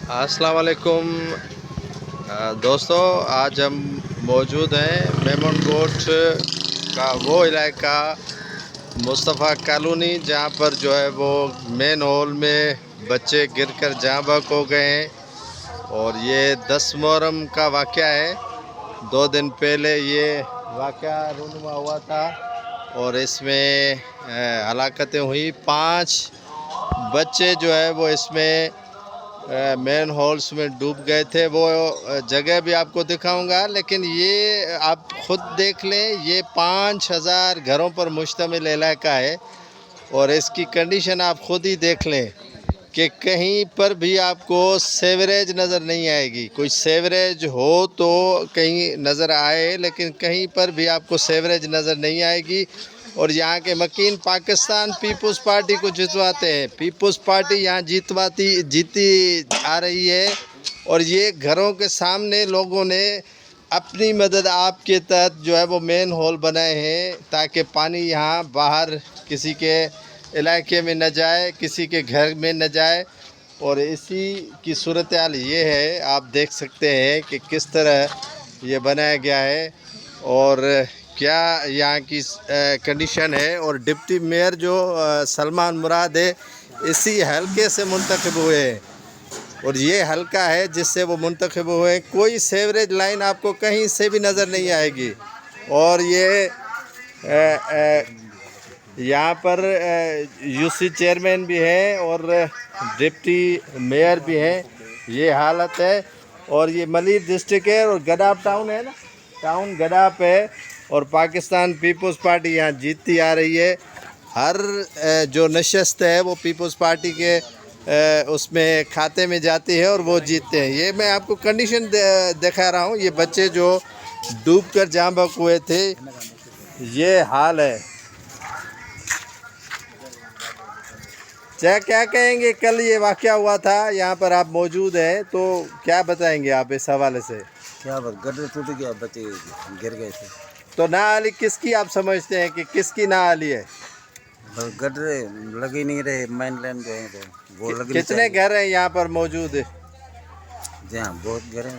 अस्सलाम वालेकुम दोस्तों, आज हम मौजूद हैं मेमन कोट का वो इलाका मुस्तफ़ा कॉलोनी, जहाँ पर जो है वो मेन हॉल में बच्चे गिरकर जहाँ बहक हो गए हैं। और ये 10 मुहर्रम का वाक़या है। 2 दिन पहले ये वाक़या रूनुमा हुआ था और इसमें हलाकतें हुई। 5 बच्चे जो है वो इसमें मेन हॉल्स में डूब गए थे। वो जगह भी आपको दिखाऊंगा, लेकिन ये आप ख़ुद देख लें, ये 5000 घरों पर मुश्तमिल इलाका है और इसकी कंडीशन आप ख़ुद ही देख लें कि कहीं पर भी आपको सेवरेज नज़र नहीं आएगी। कोई सेवरेज हो तो कहीं नज़र आए, लेकिन कहीं पर भी आपको सेवरेज नज़र नहीं आएगी। और यहाँ के मकीन पाकिस्तान पीपल्स पार्टी को जितवाते हैं। पीपल्स पार्टी यहाँ जीती आ रही है। और ये घरों के सामने लोगों ने अपनी मदद आपके तहत जो है वो मेन हॉल बनाए हैं, ताकि पानी यहाँ बाहर किसी के इलाके में न जाए, किसी के घर में न जाए। और इसी की सूरत हाल ये है, आप देख सकते हैं कि किस तरह ये बनाया गया है और क्या यहाँ की कंडीशन है। और डिप्टी मेयर जो सलमान मुराद है, इसी हलके से मुंतखब हुए हैं और ये हलका है जिससे वो मुंतखब हुए हैं। कोई सेवरेज लाइन आपको कहीं से भी नज़र नहीं आएगी। और ये यहाँ पर यूसी चेयरमैन भी है और डिप्टी मेयर भी हैं। ये हालत है। और ये मलीर डिस्ट्रिक्ट है और गडाप टाउन है ना, टाउन गडाप है। और पाकिस्तान पीपल्स पार्टी यहाँ जीतती आ रही है। हर जो नशस्त है वो पीपल्स पार्टी के उसमें खाते में जाती है और वो जीतते हैं। ये मैं आपको कंडीशन दिखा रहा हूँ। ये बच्चे जो डूबकर जाँ बहक हुए थे, ये हाल है। क्या कहेंगे, कल ये वाक़या हुआ था, यहाँ पर आप मौजूद हैं, तो क्या बताएंगे आप इस हवाले से? क्या बात, गड्ढे टूट गया, बच्चे गिर गए थे। तो नाअहली किसकी आप समझते हैं कि किसकी नाअहली है? गड्ढे लग ही नहीं रहे, मेन लाइन जो है तो वो लग। कितने घर हैं यहाँ पर मौजूद है? जी हाँ, बहुत घर हैं,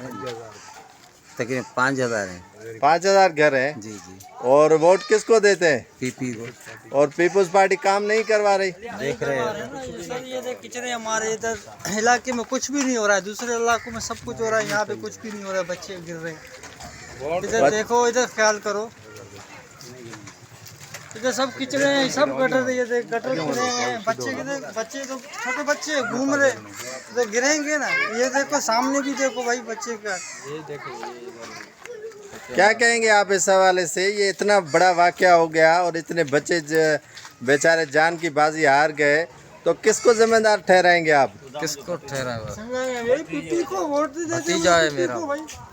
तकरीबन 5000 हैं। 5000 घर हैं। जी जी। और वोट किसको देते हैं? पीपी को। और पीपल्स पार्टी काम नहीं करवा रही? देख रहे हैं सर, ये देख किचड़े हमारे इधर इलाके में कुछ भी नहीं हो रहा है, दूसरे इलाकों में सब कुछ हो रहा है, यहाँ पे कुछ भी नहीं हो रहा है, बच्चे गिर रहे हैं। इधर देखो, इधर ख्याल करो, इधर सब किचड़े हैं, सब गटर, ये देख गटर गिरे हैं, बच्चे तो छोटे बच्चे घूम रहे, तो गिरेंगे ना। ये देखो सामने भी देखो भाई, बच्चे का ये देखो। क्या कहेंगे आप इस हवाले से? ये इतना बड़ा वाक़या हो गया और इतने बच्चे बेचारे जान की बाजी हार गए, तो किसको जिम्मेदार ठहराएंगे आप? किसको ठहरा? पीपी को वोट देते हैं। भतीजा है मेरा।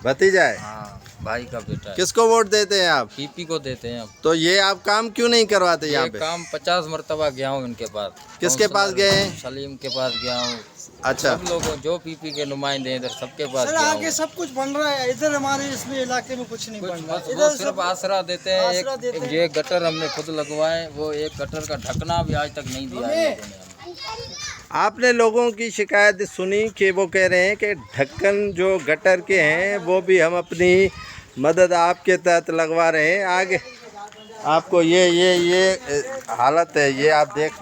भतीजा है? हाँ, भाई का बेटा है। किसको वोट देते हैं आप? पीपी को देते हैं। अब तो ये आप काम क्यों नहीं करवाते यहाँ पे? काम 50 मरतबा गया हूँ इनके पास। किसके पास गए हैं? सलीम के पास गया हूँ। अच्छा, सब लोगों जो पीपी के नुमाइंदे इधर सबके पास सर गया आगे हूँ। सब कुछ बन रहा है, इधर हमारे इसमें इलाके में कुछ नहीं बन रहा है। वो इधर सिर्फ सब आसरा देते हैं। आसरा देते हैं। ये गटर हमने खुद लगवाए, वो एक गटर का ढकना भी आज तक नहीं दिया है लोगों ने। आपने लोगों की शिकायत सुनी कि वो कह रहे हैं कि ढक्कन जो गटर के हैं वो भी हम अपनी मदद आपके तहत लगवा रहे हैं। आगे आपको ये हालत है, ये आप देख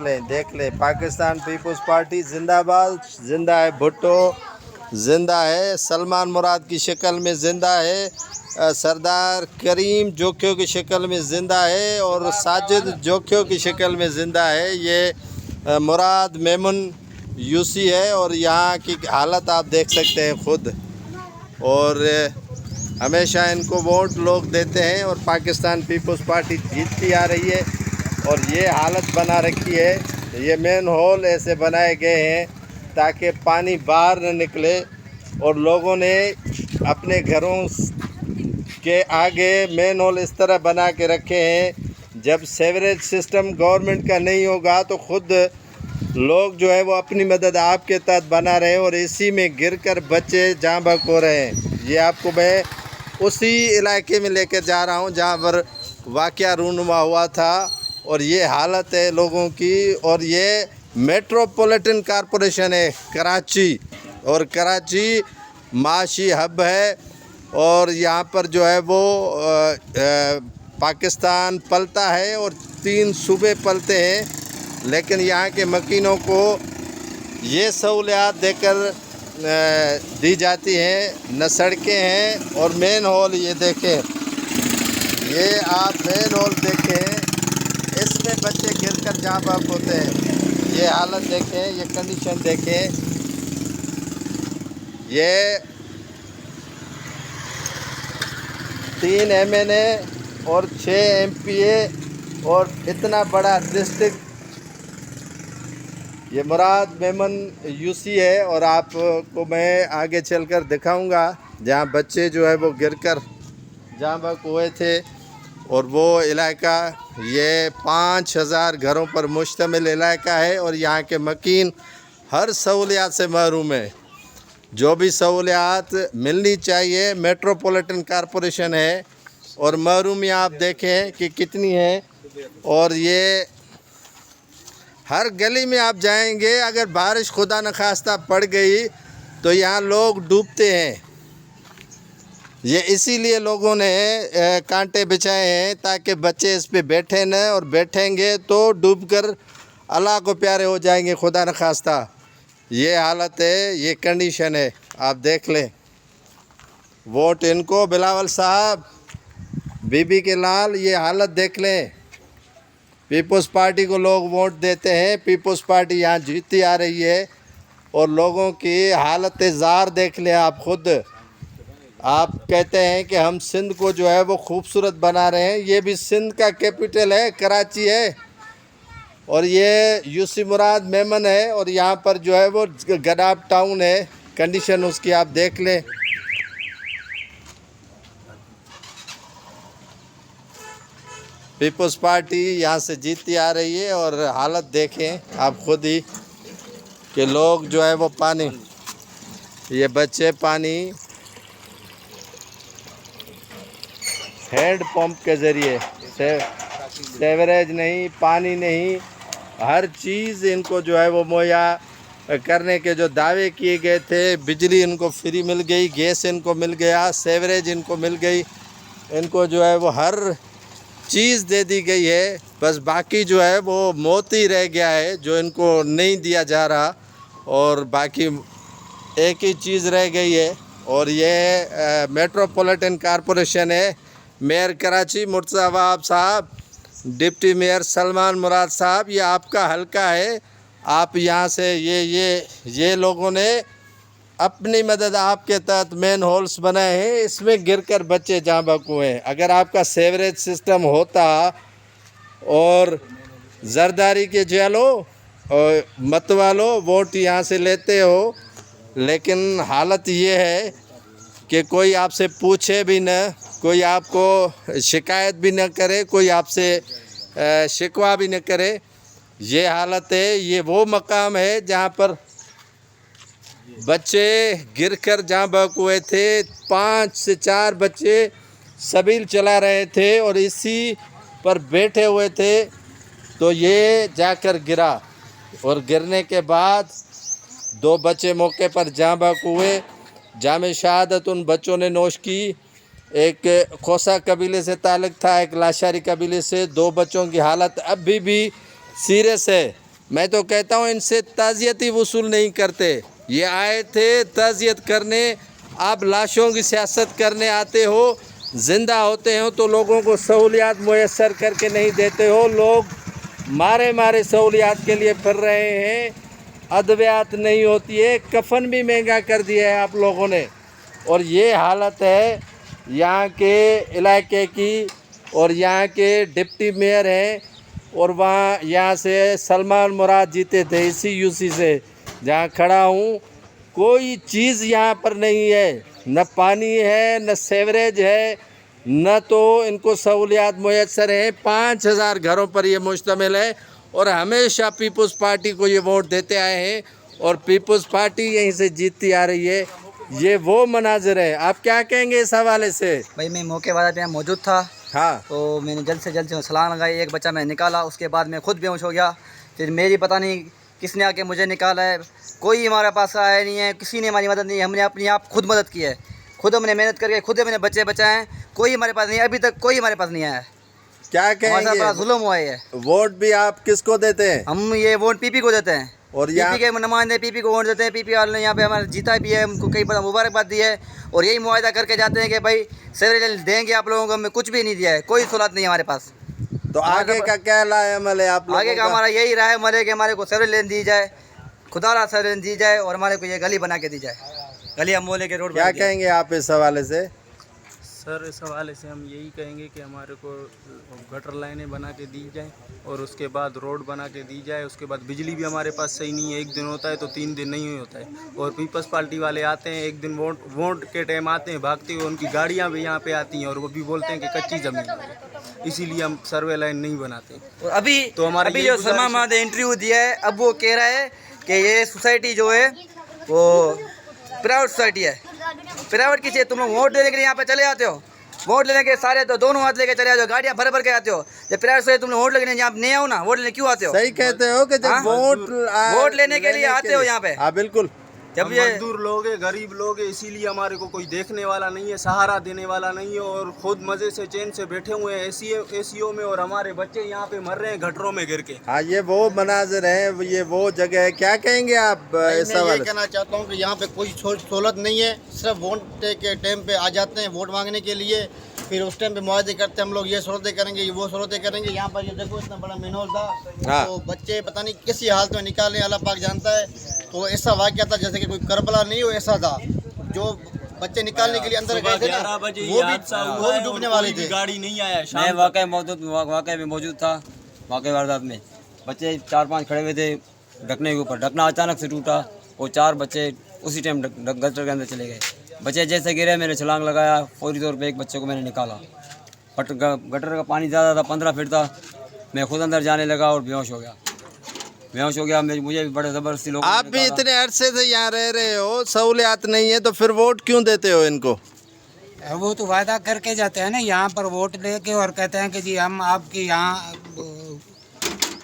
लें। पाकिस्तान पीपल्स पार्टी जिंदाबाद, जिंदा है भुट्टो, जिंदा है सलमान मुराद की शक्ल में, जिंदा है सरदार करीम जोखियों की शक्ल में, जिंदा है और साजिद जोखियों की शक्ल में जिंदा है। ये मुराद मेमन यूसी है और यहाँ की हालत आप देख सकते हैं खुद। और हमेशा इनको वोट लोग देते हैं और पाकिस्तान पीपल्स पार्टी जीतती आ रही है। और ये हालत बना रखी है, ये मेन हॉल ऐसे बनाए गए हैं ताकि पानी बाहर न निकले। और लोगों ने अपने घरों के आगे मेन हॉल इस तरह बना के रखे हैं, जब सेवरेज सिस्टम गवर्नमेंट का नहीं होगा तो ख़ुद लोग जो है वो अपनी मदद आपके तहत बना रहे हैं और इसी में गिरकर बच्चे जाँ बहक हो रहे हैं। ये आपको मैं उसी इलाके में लेकर जा रहा हूँ जहाँ पर वाक़या रूनुमा हुआ था और ये हालत है लोगों की। और ये मेट्रोपॉलिटन कॉरपोरेशन है कराची, और कराची माशी हब है और यहाँ पर जो है वो पाकिस्तान पलता है और 3 सूबे पलते हैं, लेकिन यहाँ के मकीनों को ये सहूलियात देकर दी जाती हैं। न सड़कें हैं और मेन हॉल ये देखें, ये आप मेन हॉल देखें, इसमें बच्चे गिरकर जहाँ बाप होते हैं। ये हालत देखें, ये कंडीशन देखें, ये 3 MNA और 6 MPA और इतना बड़ा डिस्ट्रिक्ट। ये मुराद मेमन यूसी है और आपको मैं आगे चलकर दिखाऊंगा जहाँ बच्चे जो है वो गिरकर जहाँ बक हुए थे। और वो इलाका ये 5000 घरों पर मुश्तमिल इलाका है और यहाँ के मकीन हर सहूलियात से महरूम है। जो भी सहूलियात मिलनी चाहिए मेट्रोपॉलिटन कॉरपोरेशन है और महरूमी आप देखें कि कितनी है। और ये हर गली में आप जाएंगे, अगर बारिश खुदा न खास्ता पड़ गई तो यहाँ लोग डूबते हैं। ये इसीलिए लोगों ने कांटे बिछाए हैं ताकि बच्चे इस पे बैठे न, और बैठेंगे तो डूबकर अल्लाह को प्यारे हो जाएंगे खुदा न खास्ता। ये हालत है, ये कंडीशन है, आप देख लें। वोट इनको बिलावल साहब, बीबी के लाल, ये हालत देख लें। पीपल्स पार्टी को लोग वोट देते हैं, पीपल्स पार्टी यहाँ जीतती आ रही है और लोगों की हालत ज़ार देख लें आप खुद। आप कहते हैं कि हम सिंध को जो है वो खूबसूरत बना रहे हैं, ये भी सिंध का कैपिटल है, कराची है और ये यूसी मुराद मेमन है और यहाँ पर जो है वो गडाब टाउन है। कंडीशन उसकी आप देख लें। पीपल्स पार्टी यहाँ से जीतती आ रही है और हालत देखें आप खुद ही कि लोग जो है वो पानी, ये बच्चे पानी हैंड पंप के ज़रिए, सेवरेज नहीं, पानी नहीं, हर चीज़ इनको जो है वो मुहैया करने के जो दावे किए गए थे। बिजली इनको फ्री मिल गई, गैस इनको मिल गया, सेवरेज इनको मिल गई, इनको जो है वो हर चीज़ दे दी गई है। बस बाकी जो है वो मोती रह गया है जो इनको नहीं दिया जा रहा और बाकी एक ही चीज़ रह गई है और ये मेट्रोपॉलिटन कॉरपोरेशन है। मेयर कराची मुर्तज़ा वहाब साहब, डिप्टी मेयर सलमान मुराद साहब, ये आपका हलका है। आप यहाँ से ये लोगों ने अपनी मदद आपके तहत मेन होल्स बनाए हैं, इसमें गिरकर बच्चे जहाँ बक हुए हैं। अगर आपका सेवरेज सिस्टम होता और जरदारी के जेलो और मत वालो वोट यहाँ से लेते हो, लेकिन हालत ये है कि कोई आपसे पूछे भी न, कोई आपको शिकायत भी न करे, कोई आपसे शिकवा भी न करे। ये हालत है। ये वो मकाम है जहाँ पर बच्चे गिरकर जहाँ बक हुए थे। 5 से 4 बच्चे सबील चला रहे थे और इसी पर बैठे हुए थे तो ये जाकर गिरा और गिरने के बाद 2 बच्चे मौके पर जहाँ बक हुए। जामे शहादत उन बच्चों ने नोश की। एक खोसा कबीले से ताल्लुक़ था, एक लाशारी कबीले से। 2 बच्चों की हालत अभी भी सीरियस है। मैं तो कहता हूँ इनसे ताज़ियती वसूल नहीं करते। ये आए थे ताज़ियत करने, आप लाशों की सियासत करने आते हो। ज़िंदा होते हो तो लोगों को सहूलियात मुयस्सर करके नहीं देते हो। लोग मारे सहूलियात के लिए फिर रहे हैं, अद्वियात नहीं होती है, कफन भी महंगा कर दिया है आप लोगों ने। और ये हालत है यहाँ के इलाके की। और यहाँ के डिप्टी मेयर हैं और वहाँ यहाँ से सलमान मुराद जीते थे इसी यूसी से, जहाँ खड़ा हूँ। कोई चीज़ यहाँ पर नहीं है, न पानी है, न सेवरेज है, न तो इनको सहूलियात मुयस्सर हैं। 5000 घरों पर ये मुश्तमिल है और हमेशा पीपल्स पार्टी को ये वोट देते आए हैं और पीपल्स पार्टी यहीं से जीतती आ रही है। ये वो मनाजिर है। आप क्या कहेंगे इस हवाले से? भाई मैं मौके वाला पे मौजूद था। हाँ, तो मैंने जल्द से जल्द छलांग लगाई, एक बच्चा मैं निकाला, उसके बाद मैं खुद बेहोश हो गया। फिर मेरी पता नहीं किसने आके मुझे निकाला है, कोई हमारे पास आया नहीं है, किसी ने हमारी मदद नहीं, हमने अपनी आप खुद मदद की है, खुद हमने मेहनत करके खुद हमने बच्चे बचाए हैं। कोई हमारे पास नहीं है, अभी तक कोई हमारे पास नहीं आया है। क्या हमारे साथ बड़ा कहेंगे, जुल्म हुआ है। वोट भी आप किसको देते हैं? हम ये वोट पीपी को देते हैं, और यहाँ पीपी के नुमाइंदे पीपी को वोट देते हैं। पीपी वाले ने यहाँ पे हमारा जीता भी है, उनको कई बार मुबारकबाद दी है और यही मुआयदा करके जाते हैं कि भाई सेवरेज देंगे आप लोगों को। हमें कुछ भी नहीं दिया है, कोई सहूलत नहीं है हमारे पास। तो आगे का क्या राय अमल है आप लोगों आगे का हमारा यही राय अमल है कि हमारे को सेवरेज लेन दी जाए, खुदारा सेवरेज दी जाए और हमारे को ये गली बना के दी जाए, गली हम बोले के रोड क्या कहेंगे आप इस हवाले से? सर, इस हवाले से हम यही कहेंगे कि हमारे को गटर लाइनें बना के दी जाए और उसके बाद रोड बना के दी जाए। उसके बाद बिजली भी हमारे पास सही नहीं है, 1 दिन होता है तो 3 दिन नहीं होता है। और पीपल्स पार्टी वाले आते हैं, 1 दिन वोट के टाइम आते हैं, भागते हुए उनकी गाड़ियां भी यहाँ पे आती हैं और वो भी बोलते हैं कि कच्ची ज़मीन है, इसीलिए हम सर्वे लाइन नहीं बनाते। और अभी तो हमारा अभी यही जो गुजारिश सलमान ने इंटरव्यू दिया है, अब वो कह रहा है कि ये सोसाइटी जो है वो प्राइवेट सोसाइटी है। प्राइवेट की चीज़, तुम लोग वोट देने के लिए यहाँ पे चले आते हो, वोट लेने के सारे तो दोनों हाथ लेके चले आते हो, गाड़ियाँ भर भर के आते हो। जब प्राइवेट सोसाइटी तुम लोग वोट लेने यहाँ नहीं आओ ना, वोट लेने क्यों आते हो? सही कहते हो कि जब हाँ? वोट लेने के लिए आते हो यहाँ पे। हाँ बिल्कुल। जब हम ये मजदूर लोग हैं, गरीब लोग हैं, इसीलिए हमारे को कोई देखने वाला नहीं है, सहारा देने वाला नहीं है और खुद मज़े से चैन से बैठे हुए हैं एसीओ में और हमारे बच्चे यहाँ पे मर रहे हैं गटरों में गिर के। हाँ, ये वो मनाजिर है, ये वो जगह है। क्या कहेंगे आप इस मैं ये हवाले से? कहना चाहता हूँ कि यहाँ पे कोई सहूलत नहीं है, सिर्फ वोट के टाइम पे आ जाते हैं वोट मांगने के लिए, फिर उस टाइम पे मुआवजे करते हैं हम लोग, ये सहूलतें करेंगे, ये वो सहूलतें करेंगे। यहाँ पर ये देखो इतना बड़ा मेनोल था, हाँ। तो बच्चे पता नहीं किसी हालत में निकाले, अल्लाह पाक जानता है। तो ऐसा वाक़या था जैसे कि कोई करबला नहीं हो, ऐसा था। जो बच्चे निकालने के लिए अंदर गए थे ना, 11 बजे वो भी डूबने वाले थे। गाड़ी नहीं आया मैं शाम वाकई में मौजूद था, वाकई वारदात में बच्चे 4-5 खड़े हुए थे ढकने के ऊपर, ढकना अचानक से टूटा और 4 बच्चे उसी टाइम गटर के अंदर चले गए। बच्चे जैसे गिरे मैंने छलांग लगाया, फौरी तौर पे एक बच्चे को मैंने निकाला। बट गटर का पानी ज़्यादा था, 15 फीट था, मैं खुद अंदर जाने लगा और बेहोश हो गया। मुझे भी बड़े ज़बरदस्ती लोग। आप भी इतने अरसे से यहाँ रह रहे हो, सहूलियात नहीं है, तो फिर वोट क्यों देते हो इनको? वो तो वादा करके जाते हैं ना यहाँ पर वोट लेके और कहते हैं कि जी हम आपकी यहाँ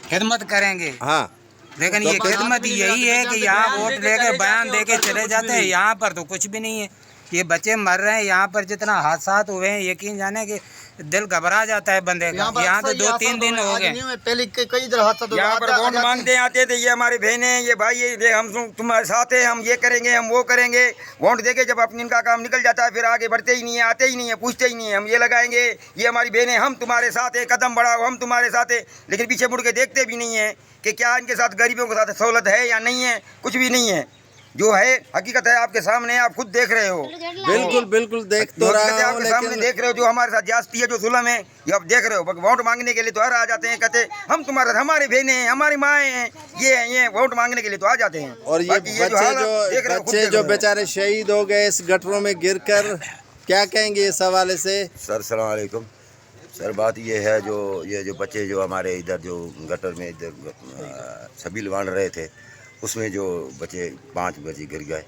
खिदमत करेंगे। हाँ, लेकिन ये खिदमत यही है कि यहाँ वोट लेके बयान देके चले जाते हैं, यहाँ पर तो कुछ भी नहीं है। ये बच्चे मर रहे हैं, यहाँ पर जितना हादसात हुए हैं यकीन जाने कि दिल घबरा जाता है बंदे का। यहाँ तो 2-3 दिन हो गए। पहले कई इधर हादसा तो यहाँ पर वोट मांगते आते थे, ये हमारे बहन हैं, ये भाई है, ये हम तुम्हारे साथ है, हम ये करेंगे, हम वो करेंगे। वोट देके जब अपनी इनका काम निकल जाता है फिर आगे बढ़ते ही नहीं है, आते ही नहीं है, पूछते ही नहीं है। हम ये लगाएंगे, ये हमारी बहन है, हम तुम्हारे साथ है, कदम बढ़ाओ, हम तुम्हारे साथ है। लेकिन पीछे मुड़ के देखते भी नहीं है कि क्या इनके साथ गरीबों के साथ सहूलत है या नहीं है। कुछ भी नहीं है, जो है हकीकत है आपके सामने, आप खुद देख रहे हो। बिल्कुल बिल्कुल देख तो रहा हूँ, आपके सामने लेकिन देख रहे हो जो हमारे साथ जास्ती है, जो जुल्म है, ये आप देख रहे हो। वोट मांगने के लिए तो हर आ जाते हैं, कहते हम तुम्हारे, हमारी बहनें हैं, हमारी माएँ हैं, ये वोट मांगने के लिए तो आ जाते हैं। और ये बाकी बच्चे हालत जो बेचारे शहीद हो गए इस गटरों में गिरकर, क्या कहेंगे इस हवाले से? सर सलाम अलैकुम। सर बात ये है, ये जो बच्चे जो हमारे इधर जो गटर में इधर छबील बांध रहे थे, उसमें जो बच्चे 5 बजे गिर गए,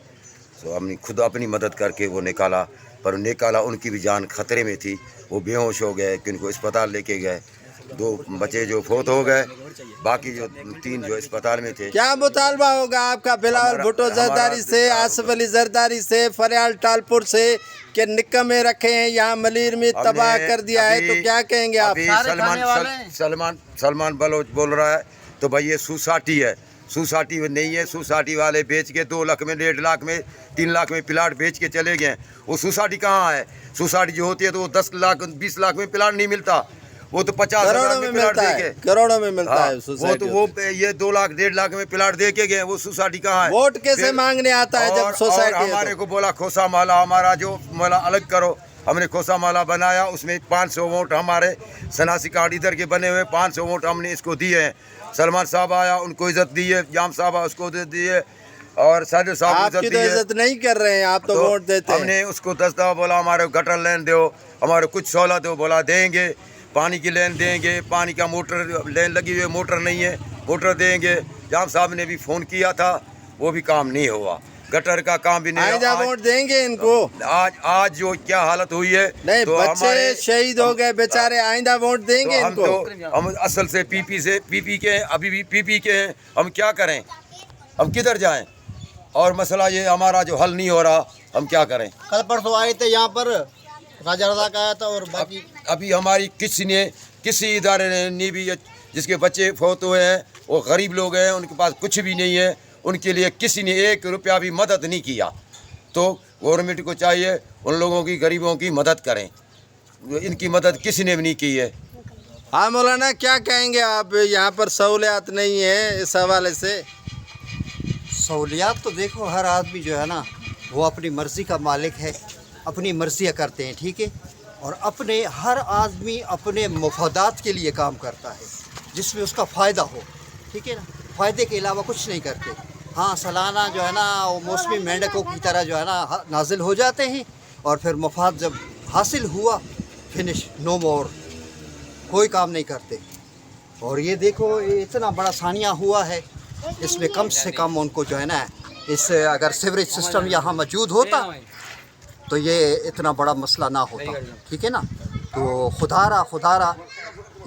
तो हमने खुद अपनी मदद करके वो निकाला, पर निकाला उनकी भी जान खतरे में थी। वो बेहोश हो गए, कि उनको अस्पताल लेके गए। 2 बच्चे जो फोत हो गए, बाकी जो 3 जो अस्पताल में थे। क्या मुतालबा होगा आपका बिलावल भुट्टो जरदारी से, आसिफ अली जरदारी से, फरियाल टालपुर से, कि निकम्मे रखे हैं यहाँ मलीर में, तबाह कर दिया है, तो क्या कहेंगे आप? सलमान बलोच बोल रहा है, तो भाई ये सोसाइटी है, सोसाइटी नहीं है। सोसाइटी वाले बेच के 2 लाख में, 1.5 लाख में, 3 लाख में प्लाट बेच के चले गए। वो सोसाइटी कहाँ है? सोसाइटी जो होती है तो वो 10 लाख 20 लाख में प्लाट नहीं मिलता, वो तो 50,000 में प्लाट दे के, करोड़ों में मिलता है वो तो वो ये 2 लाख 1.5 लाख में प्लाट दे के गए। वो सोसाइटी कहाँ है? वोट कैसे मांगने आता है जब सोसाइटी है? हमारे को बोला खोसा माला, हमारा जो माला अलग करो। हमने खोसा माला बनाया, उसमें 500 वोट हमारे सनासी कार्ड इधर के बने हुए, 500 वोट हमने इसको दिए हैं। सलमान साहब आया, उनको इज्जत दी है, जाम साहब उसको इज्जत दी है, और साजिद साहब आपकी तो इज्जत नहीं कर रहे हैं, आप तो वोट देते हैं। हमने उसको 10 दफा बोला हमारे गटर लेन दो, हमारे कुछ सहूलत हो, बोला देंगे, पानी की लेन देंगे, पानी का मोटर लेन लगी हुई है, मोटर नहीं है, मोटर देंगे। जाम साहब ने भी फ़ोन किया था, वो भी काम नहीं हुआ, गटर का काम भी नहीं हुआ। वोट देंगे इनको। आज जो क्या हालत हुई है, नहीं तो बच्चे शहीद हो गए बेचारे, आइंदा वोट देंगे इनको। हम असल से पीपी के हैं, अभी भी पीपी के हैं, हम क्या करें, हम किधर जाएं? और मसला ये हमारा जो हल नहीं हो रहा, हम क्या करें। कल परसों आए थे यहाँ पर, राजा रज़ाक आया था और बाकी अभी हमारी किसी इदारे ने नहीं भी, जिसके बच्चे फौत हुए हैं वो गरीब लोग हैं, उनके पास कुछ भी नहीं है, उनके लिए किसी ने 1 रुपया भी मदद नहीं किया। तो गवर्नमेंट को चाहिए उन लोगों की, गरीबों की मदद करें। इनकी मदद किसी ने भी नहीं की है। हाँ मौलाना, क्या कहेंगे आप, यहाँ पर सहूलियात नहीं है इस हवाले से? सहूलियात तो देखो, हर आदमी जो है ना वो अपनी मर्ज़ी का मालिक है, अपनी मर्ज़ियाँ करते हैं, ठीक है। और हर आदमी अपने मफादात के लिए काम करता है जिसमें उसका फ़ायदा हो, ठीक है ना। फ़ायदे के अलावा कुछ नहीं करते। हाँ, सालाना जो है ना वो मौसमी मेंढकों की तरह जो है ना नाजिल हो जाते हैं और फिर मफाद जब हासिल हुआ, फिनिश, नो मोर, कोई काम नहीं करते। और ये देखो, ये इतना बड़ा सानिया हुआ है, इसमें कम से कम उनको जो है ना, इस अगर सीवरेज सिस्टम यहाँ मौजूद होता तो ये इतना बड़ा मसला ना होता, ठीक है ना। तो खुदारा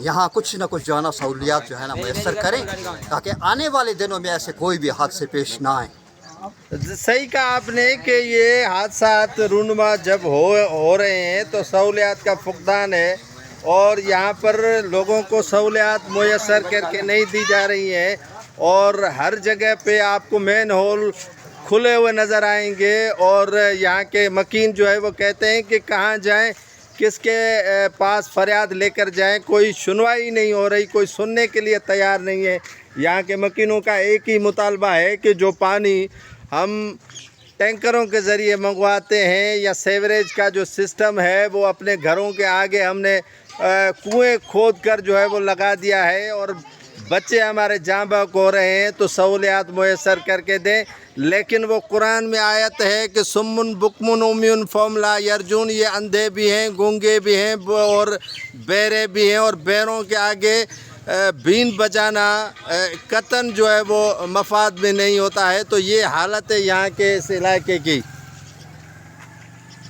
यहाँ कुछ ना कुछ जो है ना सहूलियात जो है ना मैसर करें, ताकि आने वाले दिनों में ऐसे कोई भी हादसे पेश ना आए। सही कहा आपने कि ये हादसात रूनुमा जब हो रहे हैं तो सहूलियात का फुकदान है, और यहाँ पर लोगों को सहूलियात मुयस्सर करके नहीं दी जा रही हैं, और हर जगह पे आपको मेन होल खुले हुए नज़र आएंगे, और यहाँ के मकीन जो है वो कहते हैं कि कहाँ जाएं, किसके पास फरियाद लेकर जाएं, कोई सुनवाई नहीं हो रही, कोई सुनने के लिए तैयार नहीं है। यहाँ के मकीनों का एक ही मुतालबा है कि जो पानी हम टैंकरों के ज़रिए मंगवाते हैं या सीवरेज का जो सिस्टम है वो अपने घरों के आगे हमने कुएं खोद कर जो है वो लगा दिया है, और बच्चे हमारे जाँ बहक हो रहे हैं, तो सहूलियात मुयस्सर करके दें। लेकिन वो कुरान में आयत है कि सुम्मुन बुकमुन उम्युन फहम ला यरजून, ये अंधे भी हैं, गूंगे भी हैं और बहरे भी हैं, और बहरों के आगे बीन बजाना कतन जो है वो मफाद में नहीं होता है। तो ये हालत है यहाँ के इस इलाके की।